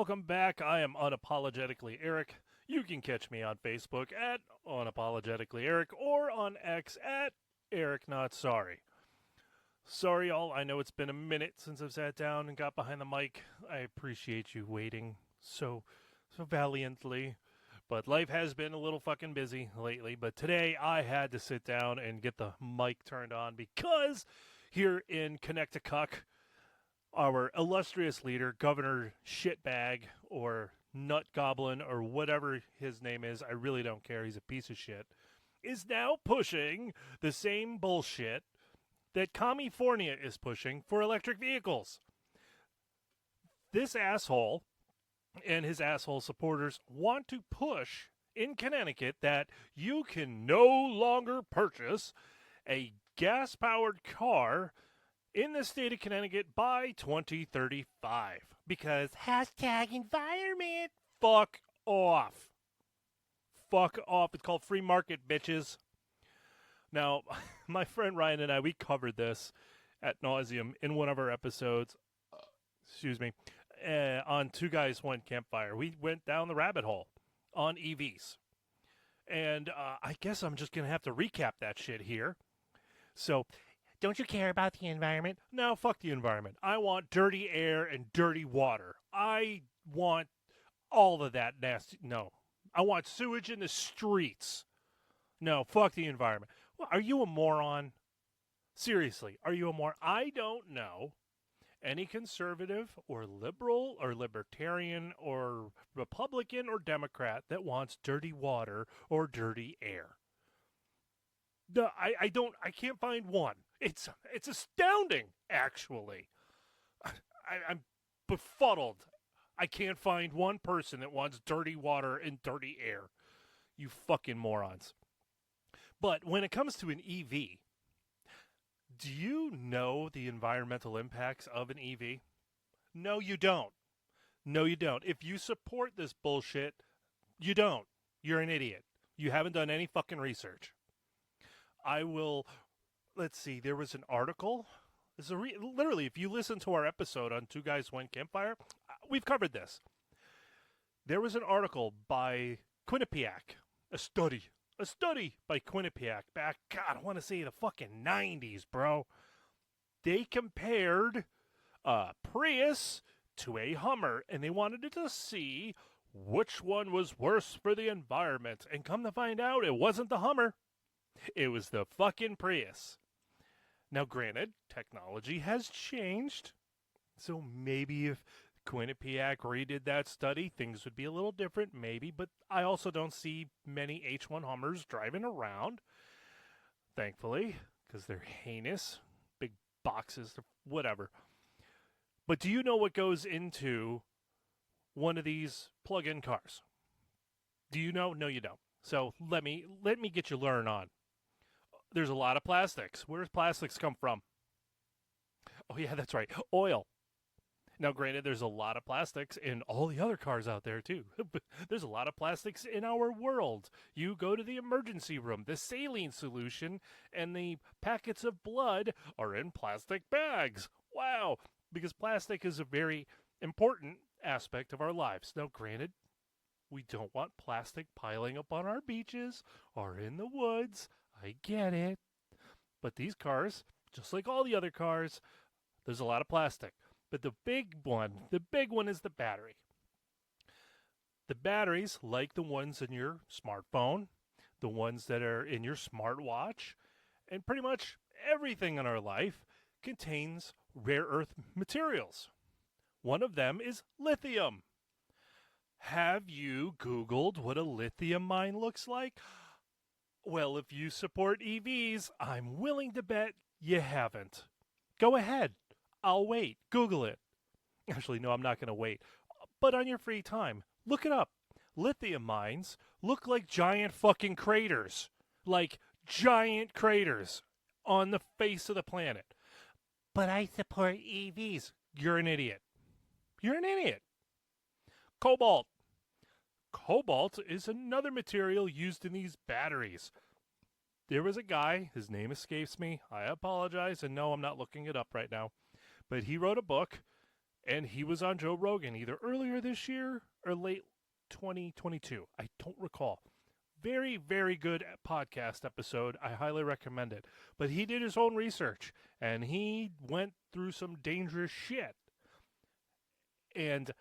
welcome back. I am Unapologetically Eric. You can catch me on Facebook at Unapologetically Eric or on X at Eric Not Sorry. Sorry, y'all. I know it's been a minute since I've sat down and got behind the mic. I appreciate you waiting so valiantly. But life has been a little fucking busy lately. But today I had to sit down and get the mic turned on because here in Connecticut, our illustrious leader, Governor Shitbag or Nut Goblin or whatever his name is, I really don't care, he's a piece of shit, is now pushing the same bullshit that California is pushing for electric vehicles. This asshole and his asshole supporters want to push in Connecticut that you can no longer purchase a gas-powered car in the state of Connecticut by 2035. Because hashtag environment. Fuck off. Fuck off. It's called free market, bitches. Now, my friend Ryan and I, we covered this at nauseum in one of our episodes. On Two Guys, One Campfire. We went down the rabbit hole on EVs. And I guess I'm just going to have to recap that shit here. So, don't you care about the environment? No, fuck the environment. I want dirty air and dirty water. I want all of that nasty. No. I want sewage in the streets. No, fuck the environment. Well, are you a moron? Seriously, are you a moron? I don't know any conservative or liberal or libertarian or Republican or Democrat that wants dirty water or dirty air. No, I can't find one. It's astounding, actually. I'm befuddled. I can't find one person that wants dirty water and dirty air. You fucking morons. But when it comes to an EV, do you know the environmental impacts of an EV? No, you don't. No, you don't. If you support this bullshit, you don't. You're an idiot. You haven't done any fucking research. Let's see, there was an article. Literally, if you listen to our episode on Two Guys, One Campfire, we've covered this. There was an article by Quinnipiac, a study by Quinnipiac back, God, I want to say the fucking 90s, bro. They compared a Prius to a Hummer, and they wanted to see which one was worse for the environment. And come to find out, it wasn't the Hummer. It was the fucking Prius. Now, granted, technology has changed, so maybe if Quinnipiac redid that study, things would be a little different, maybe, but I also don't see many H1 Hummers driving around, thankfully, because they're heinous, big boxes, whatever. But do you know what goes into one of these plug-in cars? Do you know? No, you don't. So let me get you learn on. There's a lot of plastics. Where does plastics come from? Oh, yeah, that's right. Oil. Now, granted, there's a lot of plastics in all the other cars out there, too. But there's a lot of plastics in our world. You go to the emergency room, the saline solution and the packets of blood are in plastic bags. Wow. Because plastic is a very important aspect of our lives. Now, granted, we don't want plastic piling up on our beaches or in the woods. I get it. But these cars, just like all the other cars, there's a lot of plastic. But the big one is the battery. The batteries, like the ones in your smartphone, the ones that are in your smartwatch, and pretty much everything in our life contains rare earth materials. One of them is lithium. Have you Googled what a lithium mine looks like? Well, if you support EVs, I'm willing to bet you haven't. Go ahead. I'll wait. Google it. Actually, no, I'm not going to wait. But on your free time, look it up. Lithium mines look like giant fucking craters. Like giant craters on the face of the planet. But I support EVs. You're an idiot. You're an idiot. Cobalt. Cobalt is another material used in these batteries. There was a guy, his name escapes me, I apologize, and no, I'm not looking it up right now, but he wrote a book And he was on Joe Rogan either earlier this year or late 2022. I don't recall. Very, very good podcast episode. I highly recommend it. But he did his own research, and he went through some dangerous shit. And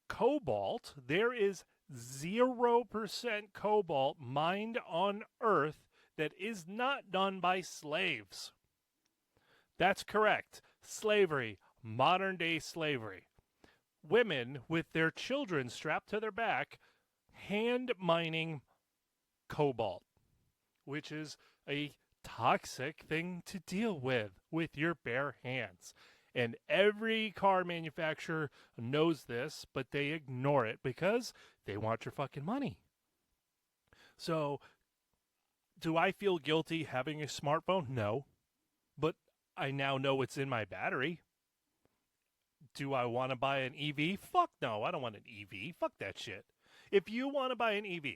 cobalt, there is 0% cobalt mined on Earth that is not done by slaves. That's correct. Slavery, modern day slavery. Women with their children strapped to their back, hand mining cobalt, which is a toxic thing to deal with your bare hands. And every car manufacturer knows this, but they ignore it because they want your fucking money. So, do I feel guilty having a smartphone? No. But I now know it's in my battery. Do I want to buy an EV? Fuck no, I don't want an EV. Fuck that shit. If you want to buy an EV,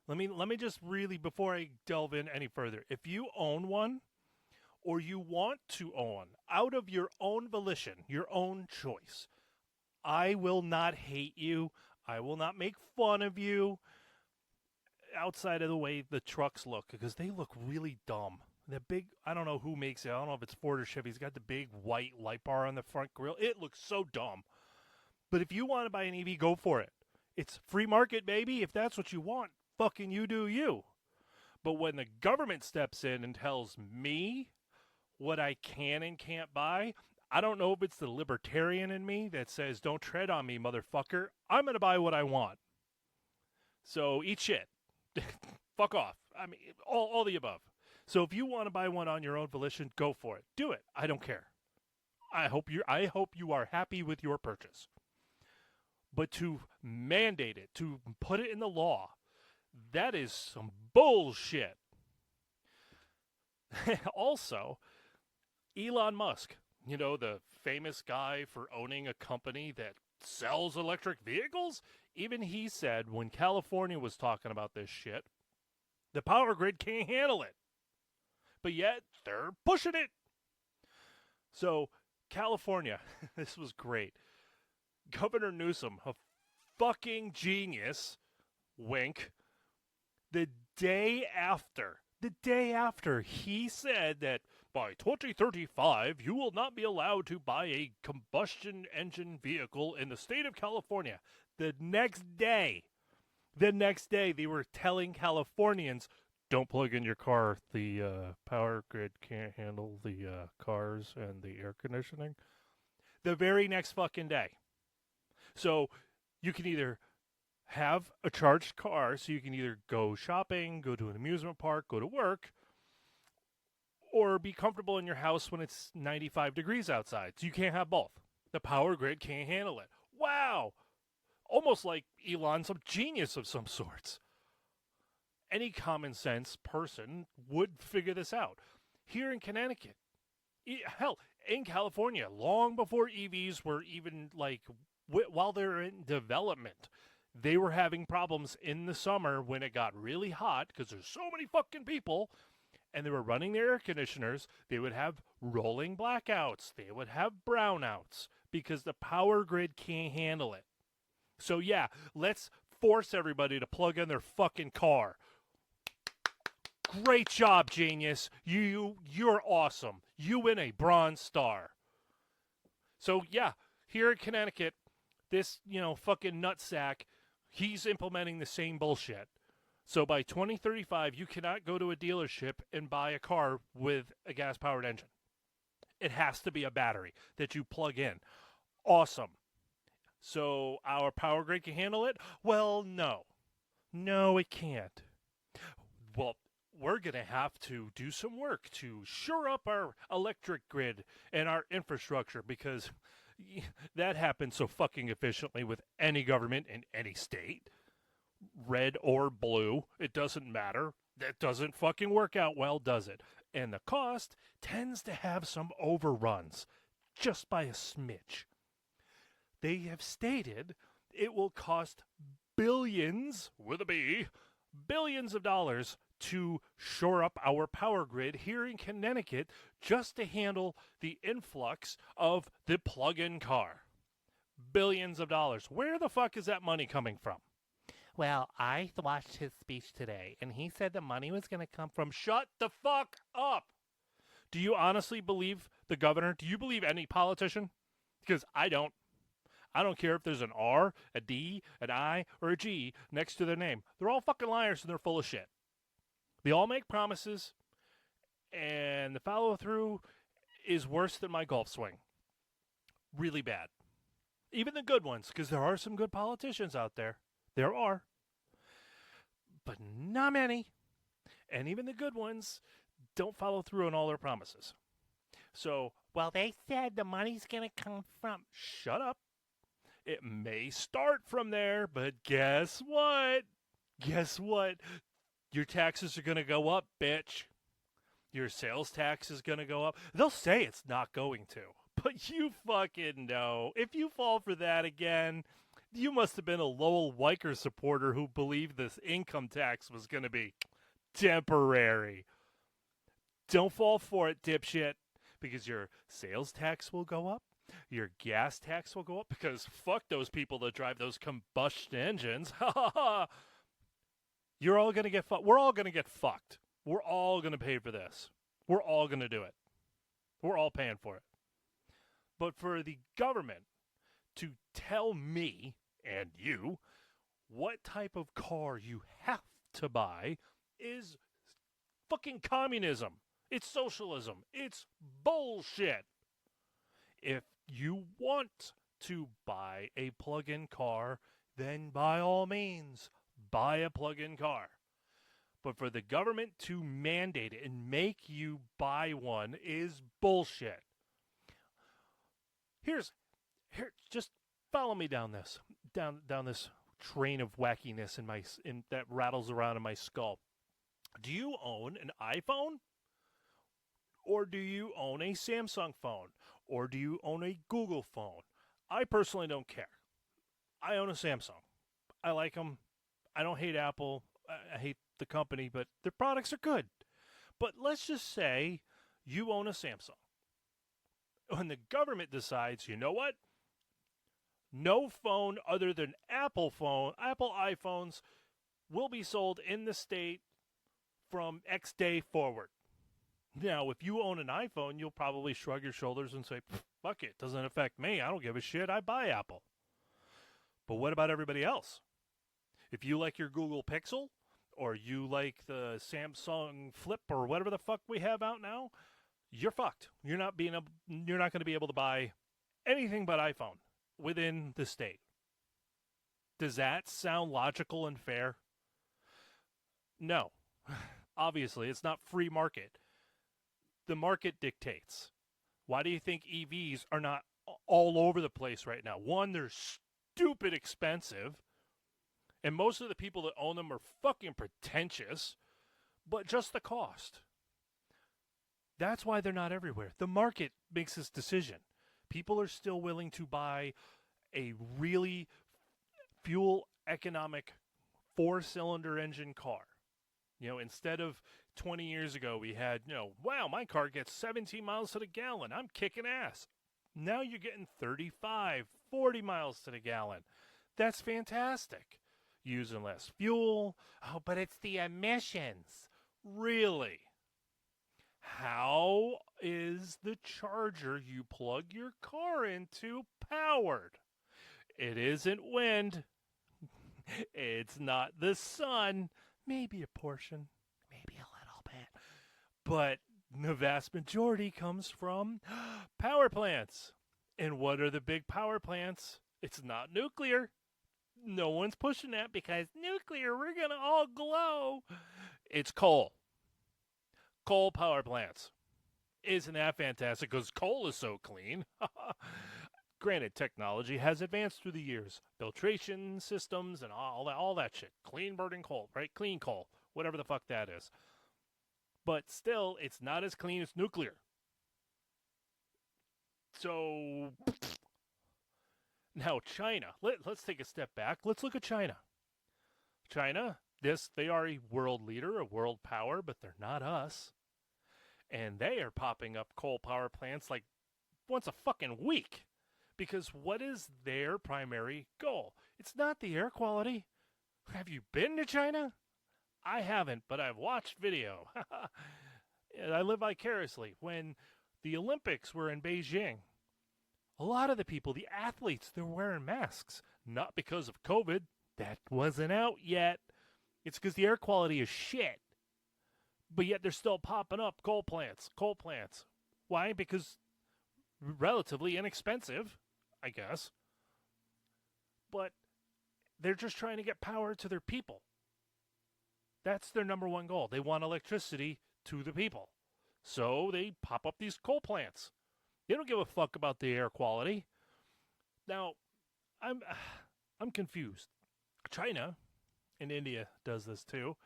let me just really, before I delve in any further, if you own one or you want to own out of your own volition, your own choice, I will not hate you. I will not make fun of you outside of the way the trucks look, because they look really dumb. The big, I don't know who makes it. I don't know if it's Ford or Chevy. He's got the big white light bar on the front grille. It looks so dumb. But if you want to buy an EV, go for it. It's free market, baby. If that's what you want, fucking you do you. But when the government steps in and tells me what I can and can't buy, I don't know if it's the libertarian in me that says, don't tread on me, motherfucker. I'm going to buy what I want. So eat shit. Fuck off. I mean, all the above. So if you want to buy one on your own volition, go for it. Do it. I don't care. I hope you are happy with your purchase. But to mandate it, to put it in the law, that is some bullshit. Also, Elon Musk, you know, the famous guy for owning a company that sells electric vehicles, even he said when California was talking about this shit, the power grid can't handle it. But yet, they're pushing it. So, California, this was great. Governor Newsom, a fucking genius, wink, the day after, he said that by 2035, you will not be allowed to buy a combustion engine vehicle in the state of California. The next day, they were telling Californians, don't plug in your car. The power grid can't handle the cars and the air conditioning. The very next fucking day. So you can either have a charged car, so you can either go shopping, go to an amusement park, go to work, or be comfortable in your house when it's 95 degrees outside. So you can't have both. The power grid can't handle it. Wow! Almost like Elon's a genius of some sorts. Any common sense person would figure this out. Here in Connecticut, hell, in California, long before EVs were even while they're in development, they were having problems in the summer when it got really hot because there's so many fucking people, and they were running their air conditioners. They would have rolling blackouts. They would have brownouts because the power grid can't handle it. So yeah, let's force everybody to plug in their fucking car. Great job, genius. You're awesome. You win a bronze star. So yeah, here in Connecticut, this, fucking nutsack, he's implementing the same bullshit. So by 2035, you cannot go to a dealership and buy a car with a gas-powered engine. It has to be a battery that you plug in. Awesome. So our power grid can handle it? Well, no. No, it can't. Well, we're going to have to do some work to shore up our electric grid and our infrastructure, because that happens so fucking efficiently with any government in any state. Red or blue, it doesn't matter. That doesn't fucking work out well, does it? And the cost tends to have some overruns, just by a smidge. They have stated it will cost billions, with a B, billions of dollars to shore up our power grid here in Connecticut just to handle the influx of the plug-in car. Billions of dollars. Where the fuck is that money coming from? Well, I watched his speech today, and he said the money was going to come from. Shut the fuck up. Do you honestly believe the governor? Do you believe any politician? Because I don't. I don't care if there's an R, a D, an I, or a G next to their name. They're all fucking liars and they're full of shit. They all make promises, and the follow through is worse than my golf swing. Really bad. Even the good ones, because there are some good politicians out there. There are. But not many. And even the good ones don't follow through on all their promises. So, Well, they said the money's going to come from. shut up. It may start from there, but guess what? Guess what? Your taxes are going to go up, bitch. Your sales tax is going to go up. They'll say it's not going to, but you fucking know. If you fall for that again, you must have been a Lowell Weicker supporter who believed this income tax was going to be temporary. Don't fall for it, dipshit, because your sales tax will go up. Your gas tax will go up because fuck those people that drive those combustion engines. You're all going to get fucked. We're all going to get fucked. We're all going to pay for this. We're all going to do it. We're all paying for it. But for the government to tell me and you what type of car you have to buy is fucking communism. It's socialism. It's bullshit. If you want to buy a plug-in car, then by all means, buy a plug-in car. But for the government to mandate it and make you buy one is bullshit. Here, just follow me down this train of wackiness in that rattles around in my skull. Do you own an iPhone? Or do you own a Samsung phone? Or do you own a Google phone? I personally don't care. I own a Samsung. I like them. I don't hate Apple. I hate the company, but their products are good. But let's just say you own a Samsung. When the government decides, you know what? No phone other than Apple iPhones will be sold in the state from X day forward. Now, if you own an iPhone, you'll probably shrug your shoulders and say, fuck it, doesn't affect me. I don't give a shit. I buy Apple. But what about everybody else? If you like your Google Pixel, or you like the Samsung Flip, or whatever the fuck we have out now, you're fucked. You're not going to be able to buy anything but iPhone within the state. Does that sound logical and fair? No. Obviously, it's not free market. The market dictates. Why do you think EVs are not all over the place right now? One, they're stupid expensive, and most of the people that own them are fucking pretentious, but just the cost. That's why they're not everywhere. The market makes this decision. People are still willing to buy a really fuel economic 4-cylinder engine car. Instead of 20 years ago, we had, wow, my car gets 17 miles to the gallon. I'm kicking ass. Now you're getting 35, 40 miles to the gallon. That's fantastic. Using less fuel. Oh, but it's the emissions. Really? How is the charger you plug your car into powered? It isn't wind. It's not the sun. Maybe a portion. Maybe a little bit. But the vast majority comes from power plants. And what are the big power plants? It's not nuclear. No one's pushing that because nuclear, we're going to all glow. It's coal. Coal power plants. Isn't that fantastic? Because coal is so clean. Granted, technology has advanced through the years. Filtration systems and all that shit. Clean burning coal, right? Clean coal. Whatever the fuck that is. But still, it's not as clean as nuclear. So, now China. Let's take a step back. Let's look at China. China, they are a world leader, a world power, but they're not us. And they are popping up coal power plants like once a fucking week. Because what is their primary goal? It's not the air quality. Have you been to China? I haven't, but I've watched video. And I live vicariously. When the Olympics were in Beijing, a lot of the people, the athletes, they're wearing masks. Not because of COVID. That wasn't out yet. It's because the air quality is shit. But yet they're still popping up coal plants. Why? Because relatively inexpensive, I guess. But they're just trying to get power to their people. That's their number one goal. They want electricity to the people. So they pop up these coal plants. They don't give a fuck about the air quality. Now, I'm confused. China and India does this too.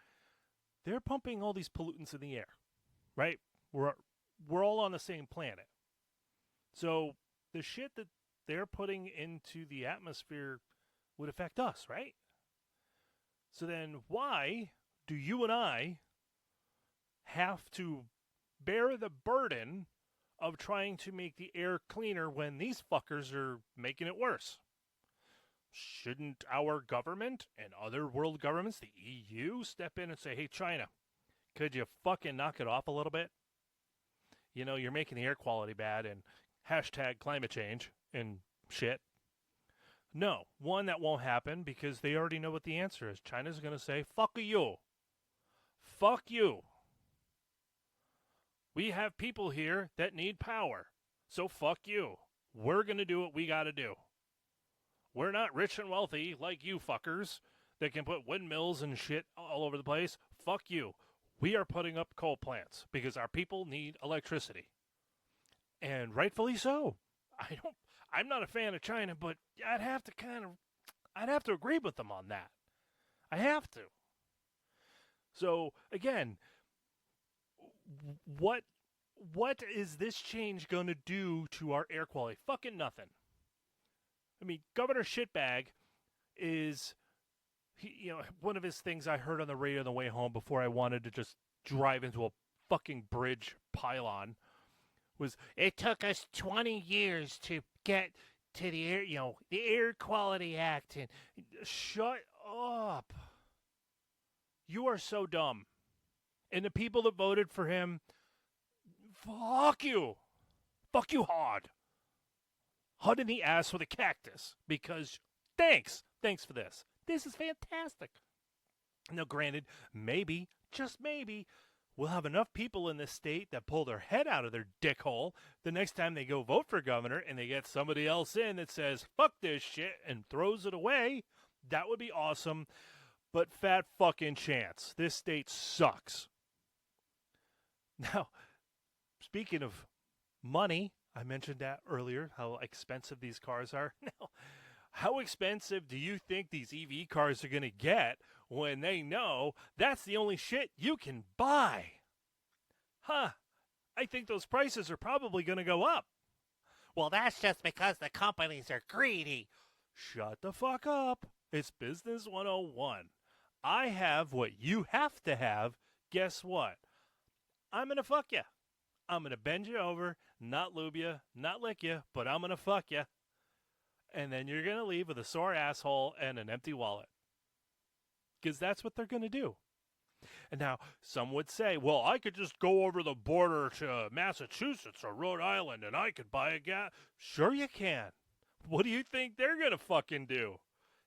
They're pumping all these pollutants in the air, right? We're all on the same planet. So the shit that they're putting into the atmosphere would affect us, right? So then why do you and I have to bear the burden of trying to make the air cleaner when these fuckers are making it worse? Shouldn't our government and other world governments, the EU, step in and say, hey, China, could you fucking knock it off a little bit? You know, you're making the air quality bad and hashtag climate change and shit. No, one, that won't happen because they already know what the answer is. China's going to say, fuck you. Fuck you. We have people here that need power. So fuck you. We're going to do what we got to do. We're not rich and wealthy like you fuckers that can put windmills and shit all over the place. Fuck you. We are putting up coal plants because our people need electricity. And rightfully so. I'm not a fan of China, but I'd have to agree with them on that. I have to. So again, what is this change going to do to our air quality? Fucking nothing. I mean, Governor Shitbag is, one of his things I heard on the radio on the way home before I wanted to just drive into a fucking bridge pylon was, it took us 20 years to get to the air, the Air Quality Act. And shut up. You are so dumb. And the people that voted for him, fuck you. Fuck you hard. Hud in the ass with a cactus. Because thanks for this. This is fantastic. Now, granted, maybe, just maybe, we'll have enough people in this state that pull their head out of their dickhole the next time they go vote for governor and they get somebody else in that says, fuck this shit, and throws it away. That would be awesome. But fat fucking chance. This state sucks. Now, speaking of money, I mentioned that earlier, how expensive these cars are. Now, how expensive do you think these EV cars are going to get when they know that's the only shit you can buy? I think those prices are probably going to go up. Well, that's just because the companies are greedy. Shut the fuck up. It's Business 101. I have what you have to have. Guess what? I'm going to fuck you. I'm going to bend you over, not lube you, not lick you, but I'm going to fuck you. And then you're going to leave with a sore asshole and an empty wallet. Because that's what they're going to do. And now, some would say, well, I could just go over the border to Massachusetts or Rhode Island and I could buy a gas. Sure you can. What do you think they're going to fucking do?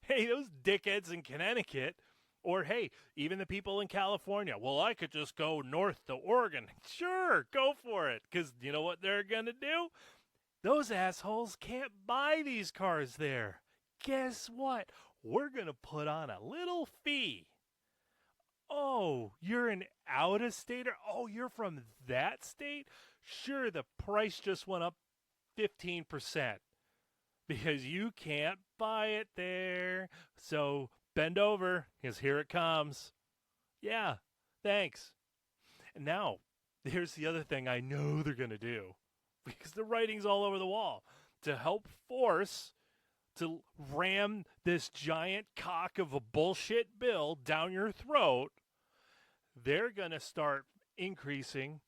Hey, those dickheads in Connecticut, or hey, even the people in California, well, I could just go north to Oregon. Sure, go for it. Because you know what they're going to do? Those assholes can't buy these cars there. Guess what? We're going to put on a little fee. Oh, you're an out-of-stater? Oh, you're from that state? Sure, the price just went up 15% because you can't buy it there. So bend over, because here it comes. Yeah, thanks. And now, here's the other thing I know they're going to do, because the writing's all over the wall, to help force to ram this giant cock of a bullshit bill down your throat. They're going to start increasing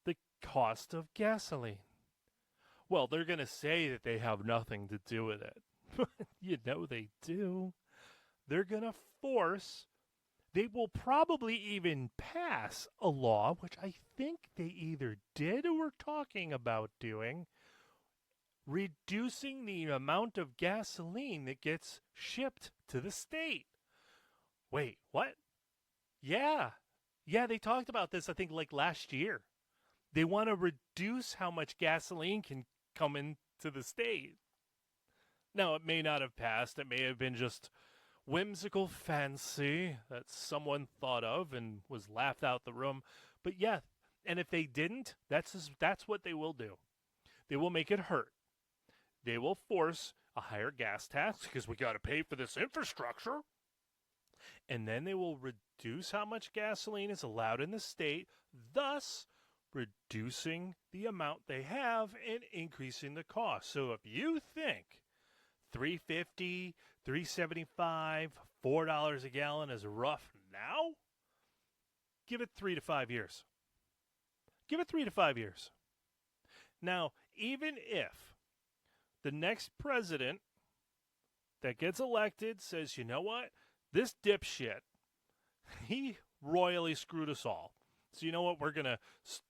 the cost of gasoline. Well, they're going to say that they have nothing to do with it. You know they do. They're going to force, they will probably even pass a law, which I think they either did or were talking about doing, reducing the amount of gasoline that gets shipped to the state. Wait, what? Yeah. Yeah, they talked about this, I think, like last year. They want to reduce how much gasoline can come into the state. Now, it may not have passed. It may have been just whimsical fancy that someone thought of and was laughed out the room. But yeah, and if they didn't, that's what they will do. They will make it hurt. They will force a higher gas tax because we got to pay for this infrastructure. And then they will reduce how much gasoline is allowed in the state, thus reducing the amount they have and increasing the cost. So if you think $3.50, $3.75, $4 a gallon is rough now, give it 3 to 5 years. Give it 3 to 5 years. Now, even if the next president that gets elected says, you know what, this dipshit, he royally screwed us all. So you know what, we're going to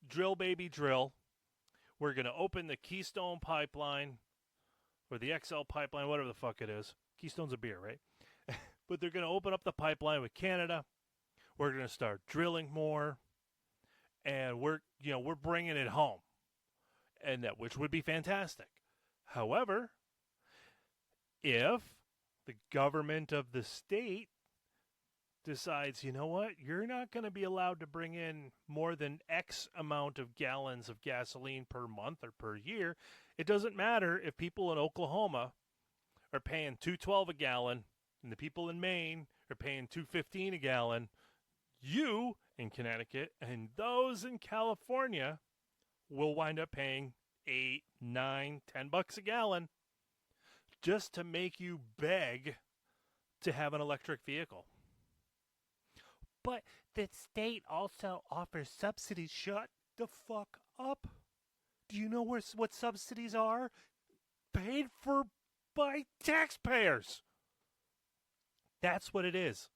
drill, baby, drill. We're going to open the Keystone Pipeline, or the XL Pipeline, whatever the fuck it is. Keystone's a beer, right? But they're going to open up the pipeline with Canada. We're going to start drilling more, and we're bringing it home, and that which would be fantastic. However, if the government of the state decides, you know what, you're not going to be allowed to bring in more than X amount of gallons of gasoline per month or per year, it doesn't matter if people in Oklahoma are paying $2.12 a gallon and the people in Maine are paying $2.15 a gallon. You in Connecticut and those in California will wind up paying $8, $9, $10 a gallon just to make you beg to have an electric vehicle. But the state also offers subsidies. Shut the fuck up. Do you know what subsidies are? Paid for by taxpayers. That's what it is.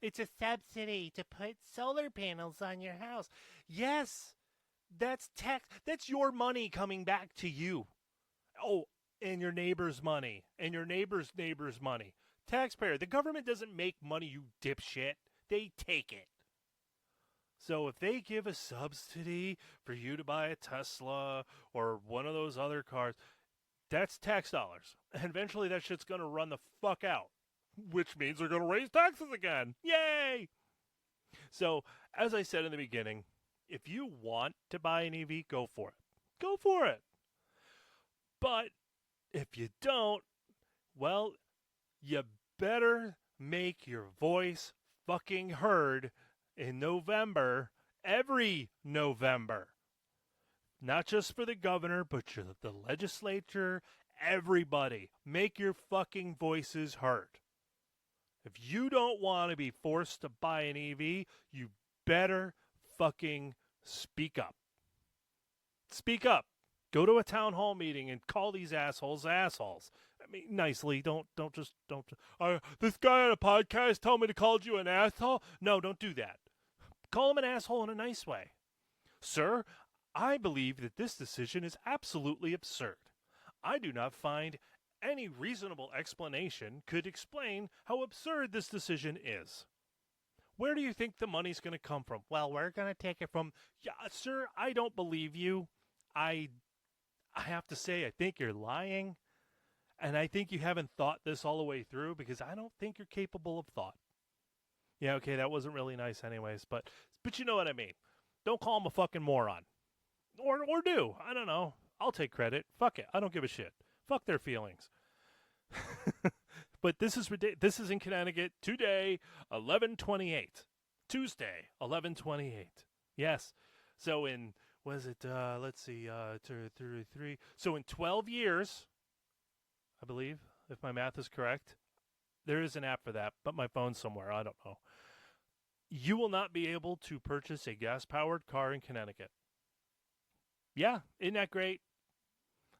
It's a subsidy to put solar panels on your house. Yes, that's tax. That's your money coming back to you. Oh, and your neighbor's money, and your neighbor's money. Taxpayer. The government doesn't make money, you dipshit. They take it. So if they give a subsidy for you to buy a Tesla or one of those other cars, that's tax dollars. And eventually that shit's going to run the fuck out, which means they're going to raise taxes again. Yay! So, as I said in the beginning, if you want to buy an EV, go for it. Go for it. But if you don't, well, you better make your voice fucking heard in November, every November. Not just for the governor, but the legislature, everybody. Make your fucking voices heard. If you don't want to be forced to buy an EV, you better fucking speak up. Speak up. Go to a town hall meeting and call these assholes assholes. I mean, nicely. Don't. This guy on a podcast told me to call you an asshole. No, don't do that. Call him an asshole in a nice way. Sir, I believe that this decision is absolutely absurd. I do not find any reasonable explanation could explain how absurd this decision is. Where do you think the money's going to come from? Well, we're going to take it from... Yeah, sir, I don't believe you. I have to say, I think you're lying. And I think you haven't thought this all the way through because I don't think you're capable of thought. Yeah, okay, that wasn't really nice anyways, but you know what I mean. Don't call him a fucking moron. Or do. I don't know. I'll take credit. Fuck it. I don't give a shit. Fuck their feelings. But this is in Connecticut today, 11/28. Tuesday, 11/28. Yes. So in, was it, let's see, 3. So in 12 years, I believe, if my math is correct, there is an app for that, but my phone's somewhere. I don't know. You will not be able to purchase a gas-powered car in Connecticut. Yeah, isn't that great?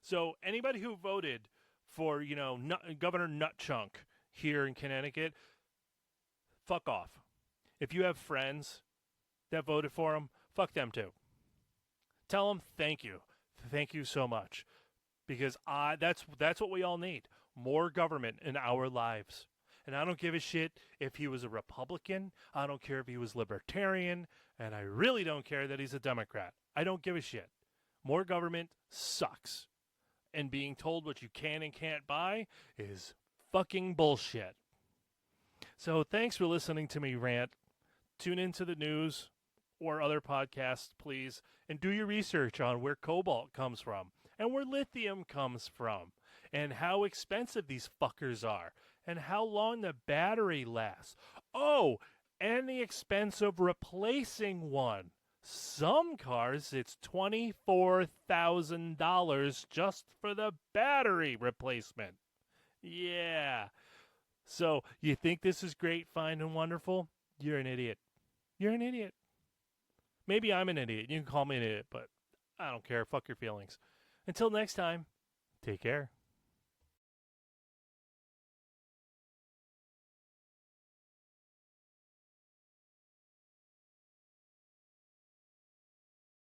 So anybody who voted for, Governor Nutchunk here in Connecticut, fuck off. If you have friends that voted for him, fuck them too. Tell them thank you. Thank you so much. Because that's what we all need. More government in our lives. And I don't give a shit if he was a Republican. I don't care if he was libertarian. And I really don't care that he's a Democrat. I don't give a shit. More government sucks. And being told what you can and can't buy is fucking bullshit. So thanks for listening to me rant. Tune into the news or other podcasts, please, and do your research on where cobalt comes from and where lithium comes from and how expensive these fuckers are and how long the battery lasts. Oh, and the expense of replacing one. Some cars, it's $24,000 just for the battery replacement. Yeah. So, you think this is great, fine, and wonderful? You're an idiot. You're an idiot. Maybe I'm an idiot. You can call me an idiot, but I don't care. Fuck your feelings. Until next time, take care.